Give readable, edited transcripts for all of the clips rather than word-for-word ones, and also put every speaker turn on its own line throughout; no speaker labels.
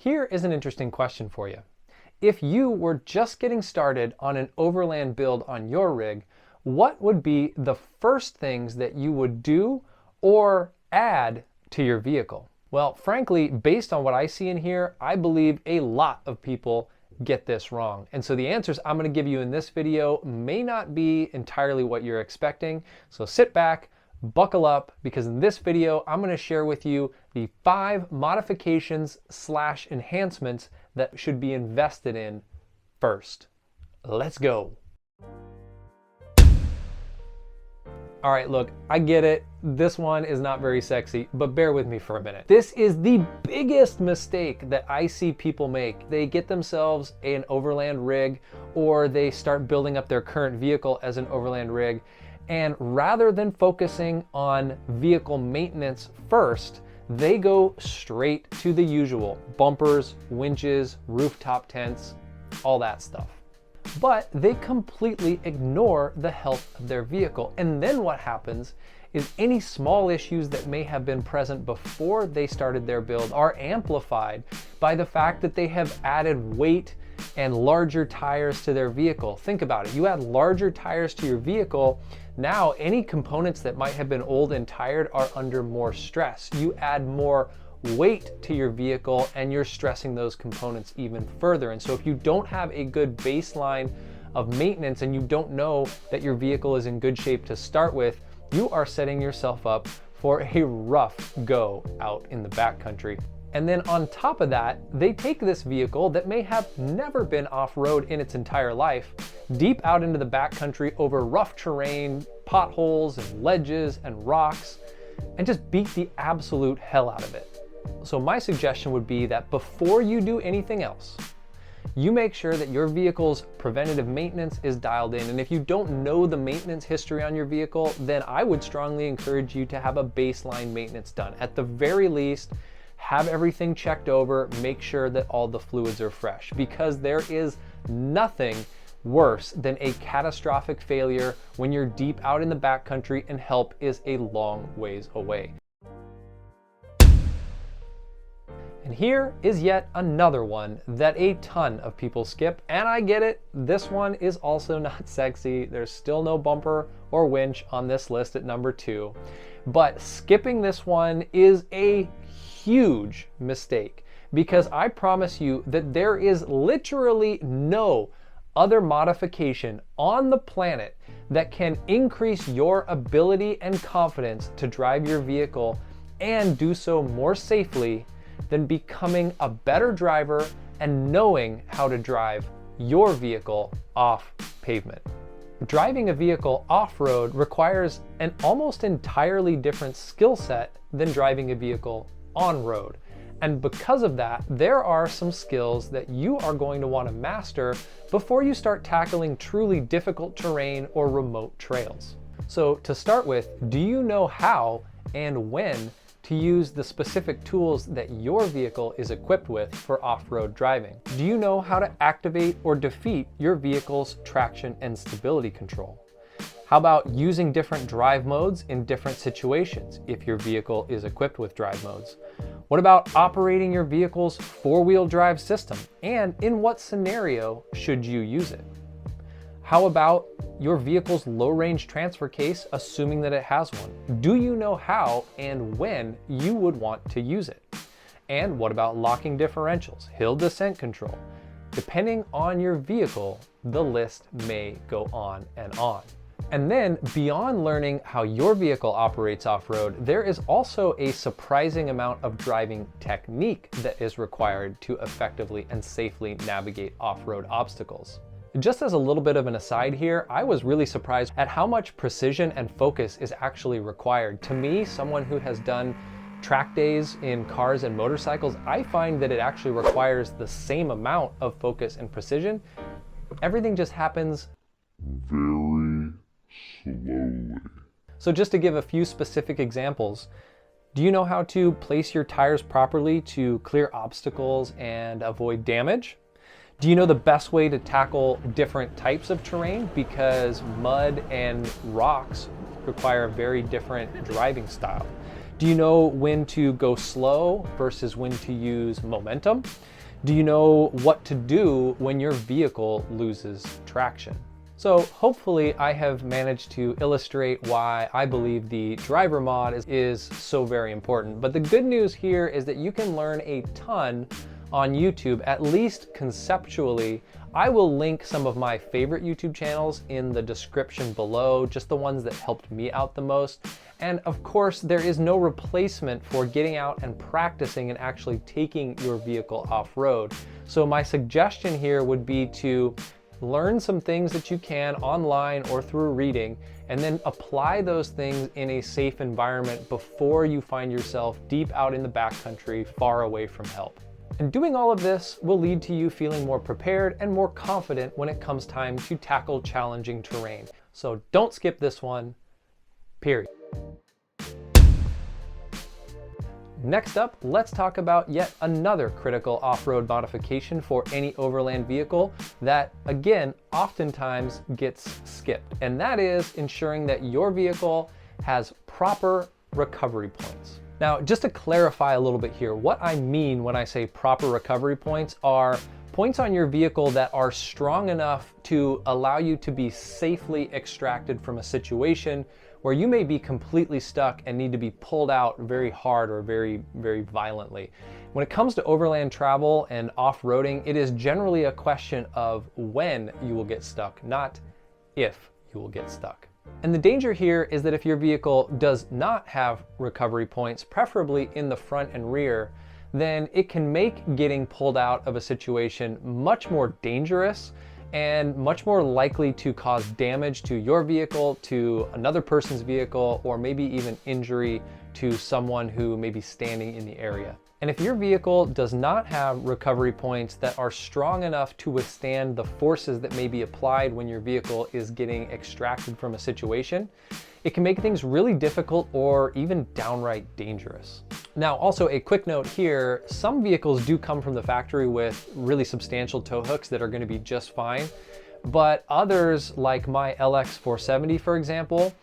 Here is an interesting question for you. If you were just getting started on an overland build on your rig, what would be the first things that you would do or add to your vehicle? Well, frankly, based on what I see in here, I believe a lot of people get this wrong. And so the answers I'm going to give you in this video may not be entirely what you're expecting. So sit back, buckle up, because in this video, I'm going to share with you the 5 modifications / enhancements that should be invested in first. Let's go. All right, look, I get it. This one is not very sexy, but bear with me for a minute. This is the biggest mistake that I see people make. They get themselves an overland rig, or they start building up their current vehicle as an overland rig, and rather than focusing on vehicle maintenance first, they go straight to the usual: bumpers, winches, rooftop tents, all that stuff. But they completely ignore the health of their vehicle. And then what happens is any small issues that may have been present before they started their build are amplified by the fact that they have added weight and larger tires to their vehicle. Think about it. You add larger tires to your vehicle, now any components that might have been old and tired are under more stress. You add more weight to your vehicle and you're stressing those components even further. And so if you don't have a good baseline of maintenance and you don't know that your vehicle is in good shape to start with, you are setting yourself up for a rough go out in the backcountry. And then on top of that, they take this vehicle that may have never been off-road in its entire life, deep out into the backcountry over rough terrain, potholes and ledges and rocks, and just beat the absolute hell out of it. So my suggestion would be that before you do anything else, you make sure that your vehicle's preventative maintenance is dialed in. And if you don't know the maintenance history on your vehicle, then I would strongly encourage you to have a baseline maintenance done. At the very least, have everything checked over, make sure that all the fluids are fresh, because there is nothing worse than a catastrophic failure when you're deep out in the backcountry and help is a long ways away. And here is yet another one that a ton of people skip, and I get it, this one is also not sexy. There's still no bumper or winch on this list at number 2, but skipping this one is a huge mistake, because I promise you that there is literally no other modification on the planet that can increase your ability and confidence to drive your vehicle and do so more safely than becoming a better driver and knowing how to drive your vehicle off pavement. Driving a vehicle off-road requires an almost entirely different skill set than driving a vehicle on-road. And because of that, there are some skills that you are going to want to master before you start tackling truly difficult terrain or remote trails. So to start with, do you know how and when to use the specific tools that your vehicle is equipped with for off-road driving? Do you know how to activate or defeat your vehicle's traction and stability control? How about using different drive modes in different situations if your vehicle is equipped with drive modes? What about operating your vehicle's 4-wheel drive system, and in what scenario should you use it? How about your vehicle's low-range transfer case, assuming that it has one? Do you know how and when you would want to use it? And what about locking differentials, hill descent control? Depending on your vehicle, the list may go on and on. And then beyond learning how your vehicle operates off-road, there is also a surprising amount of driving technique that is required to effectively and safely navigate off-road obstacles. Just as a little bit of an aside here, I was really surprised at how much precision and focus is actually required. To me, someone who has done track days in cars and motorcycles, I find that it actually requires the same amount of focus and precision. Everything just happens very slowly. So just to give a few specific examples, do you know how to place your tires properly to clear obstacles and avoid damage? Do you know the best way to tackle different types of terrain? Because mud and rocks require a very different driving style. Do you know when to go slow versus when to use momentum? Do you know what to do when your vehicle loses traction? So hopefully I have managed to illustrate why I believe the driver mod is so very important. But the good news here is that you can learn a ton on YouTube, at least conceptually. I will link some of my favorite YouTube channels in the description below, just the ones that helped me out the most. And of course, there is no replacement for getting out and practicing and actually taking your vehicle off-road. So my suggestion here would be to learn some things that you can online or through reading, and then apply those things in a safe environment before you find yourself deep out in the backcountry, far away from help. And doing all of this will lead to you feeling more prepared and more confident when it comes time to tackle challenging terrain. So don't skip this one, period. Next up, let's talk about yet another critical off-road modification for any overland vehicle that, again, oftentimes gets skipped. And that is ensuring that your vehicle has proper recovery points. Now, just to clarify a little bit here, what I mean when I say proper recovery points are points on your vehicle that are strong enough to allow you to be safely extracted from a situation where you may be completely stuck and need to be pulled out very hard or very, very violently. When it comes to overland travel and off-roading, it is generally a question of when you will get stuck, not if you will get stuck. And the danger here is that if your vehicle does not have recovery points, preferably in the front and rear, then it can make getting pulled out of a situation much more dangerous and much more likely to cause damage to your vehicle, to another person's vehicle, or maybe even injury to someone who may be standing in the area. And if your vehicle does not have recovery points that are strong enough to withstand the forces that may be applied when your vehicle is getting extracted from a situation, it can make things really difficult or even downright dangerous. Now, also a quick note here, some vehicles do come from the factory with really substantial tow hooks that are going to be just fine, but others, like my LX470, for example,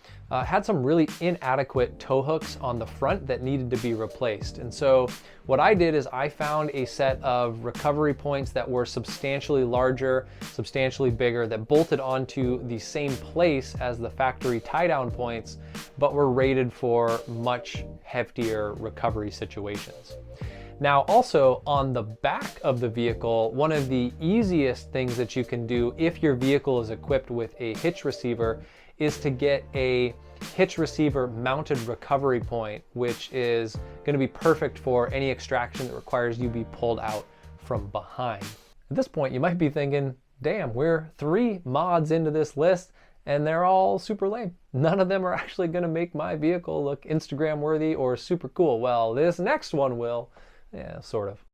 had some really inadequate tow hooks on the front that needed to be replaced. And so what I did is I found a set of recovery points that were substantially larger, substantially bigger, that bolted onto the same place as the factory tie-down points, but were rated for much heftier recovery situations. Now, also on the back of the vehicle, one of the easiest things that you can do if your vehicle is equipped with a hitch receiver is to get a hitch receiver mounted recovery point, which is going to be perfect for any extraction that requires you be pulled out from behind. At this point, you might be thinking, damn, we're 3 mods into this list and they're all super lame. None of them are actually going to make my vehicle look Instagram worthy or super cool. Well, this next one will. Yeah, sort of.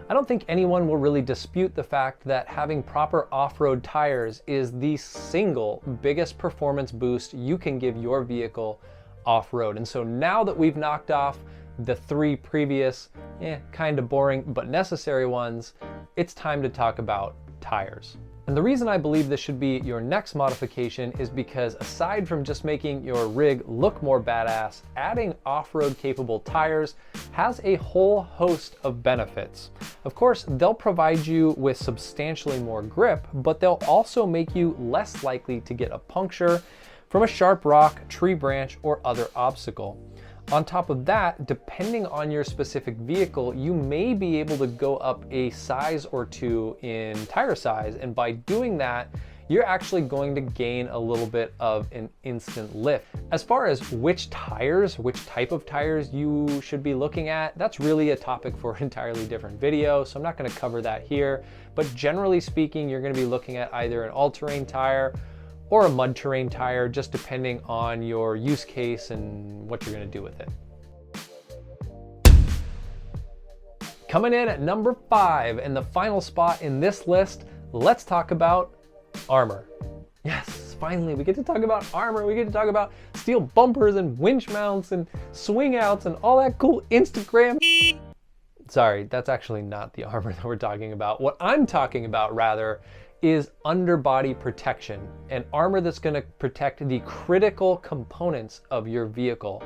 I don't think anyone will really dispute the fact that having proper off-road tires is the single biggest performance boost you can give your vehicle off-road. And so now that we've knocked off the 3 previous, kind of boring but necessary ones, it's time to talk about tires. And the reason I believe this should be your next modification is because aside from just making your rig look more badass, adding off-road capable tires has a whole host of benefits. Of course, they'll provide you with substantially more grip, but they'll also make you less likely to get a puncture from a sharp rock, tree branch, or other obstacle. On top of that, depending on your specific vehicle, you may be able to go up a size or 2 in tire size, and by doing that, you're actually going to gain a little bit of an instant lift. As far as which type of tires you should be looking at, that's really a topic for an entirely different video, so I'm not going to cover that here. But generally speaking, you're going to be looking at either an all-terrain tire or a mud terrain tire, just depending on your use case and what you're going to do with it. Coming in at number 5 and the final spot in this list, let's talk about armor. Yes, finally, we get to talk about armor. We get to talk about steel bumpers and winch mounts and swing outs and all that cool Instagram. Sorry, that's actually not the armor that we're talking about. What I'm talking about, rather, is underbody protection, an armor that's going to protect the critical components of your vehicle,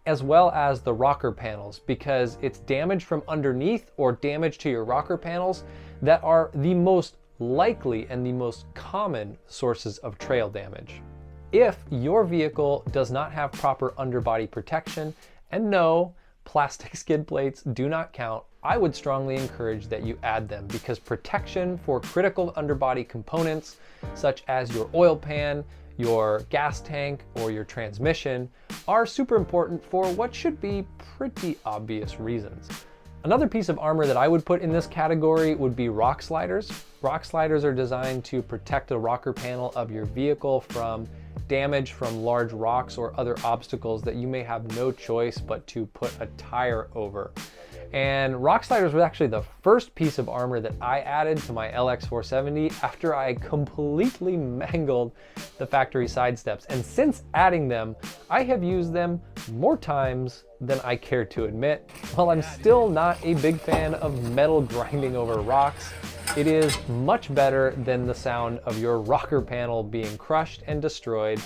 as well as the rocker panels, because it's damage from underneath or damage to your rocker panels that are the most likely and the most common sources of trail damage. If your vehicle does not have proper underbody protection, and no, plastic skid plates do not count, I would strongly encourage that you add them, because protection for critical underbody components such as your oil pan, your gas tank, or your transmission are super important for what should be pretty obvious reasons. Another piece of armor that I would put in this category would be rock sliders. Rock sliders are designed to protect the rocker panel of your vehicle from damage from large rocks or other obstacles that you may have no choice but to put a tire over. And rock sliders was actually the first piece of armor that I added to my LX470 after I completely mangled the factory side steps. And since adding them, I have used them more times than I care to admit. While I'm still not a big fan of metal grinding over rocks, it is much better than the sound of your rocker panel being crushed and destroyed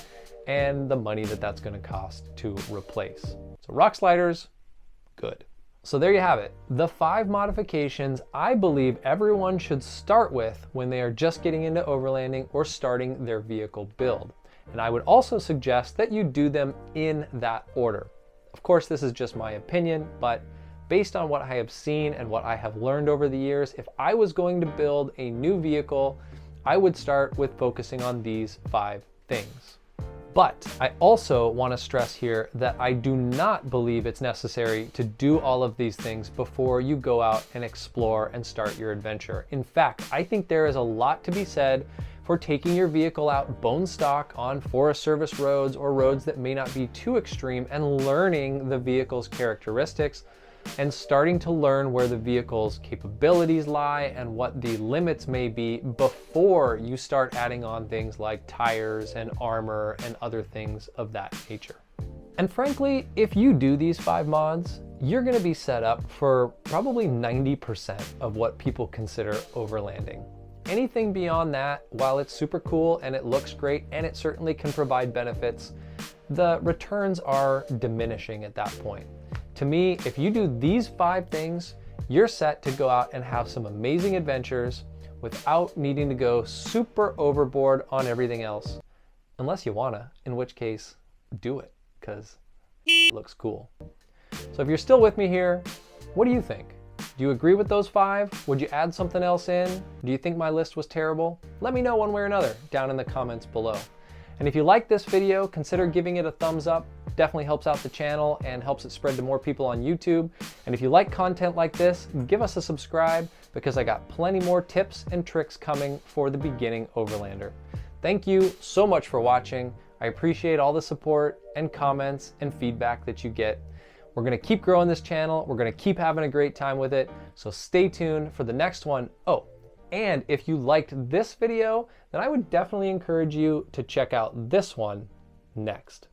and the money that that's going to cost to replace. So rock sliders, good. So there you have it, the 5 modifications I believe everyone should start with when they are just getting into overlanding or starting their vehicle build. And I would also suggest that you do them in that order. Of course, this is just my opinion, but based on what I have seen and what I have learned over the years, if I was going to build a new vehicle, I would start with focusing on these 5 things. But I also want to stress here that I do not believe it's necessary to do all of these things before you go out and explore and start your adventure. In fact, I think there is a lot to be said for taking your vehicle out bone stock on Forest Service roads or roads that may not be too extreme and learning the vehicle's characteristics and starting to learn where the vehicle's capabilities lie and what the limits may be before you start adding on things like tires and armor and other things of that nature. And frankly, if you do these 5 mods, you're going to be set up for probably 90% of what people consider overlanding. Anything beyond that, while it's super cool and it looks great and it certainly can provide benefits, the returns are diminishing at that point. To me, if you do these 5 things, you're set to go out and have some amazing adventures without needing to go super overboard on everything else. Unless you wanna, in which case, do it, because it looks cool. So if you're still with me here, what do you think? Do you agree with those 5? Would you add something else in? Do you think my list was terrible? Let me know one way or another down in the comments below. And if you like this video, consider giving it a thumbs up. Definitely helps out the channel and helps it spread to more people on YouTube. And if you like content like this, give us a subscribe, because I got plenty more tips and tricks coming for the beginning overlander. Thank you so much for watching. I appreciate all the support and comments and feedback that you get. We're gonna keep growing this channel. We're gonna keep having a great time with it. So stay tuned for the next one. Oh, and if you liked this video, then I would definitely encourage you to check out this one next.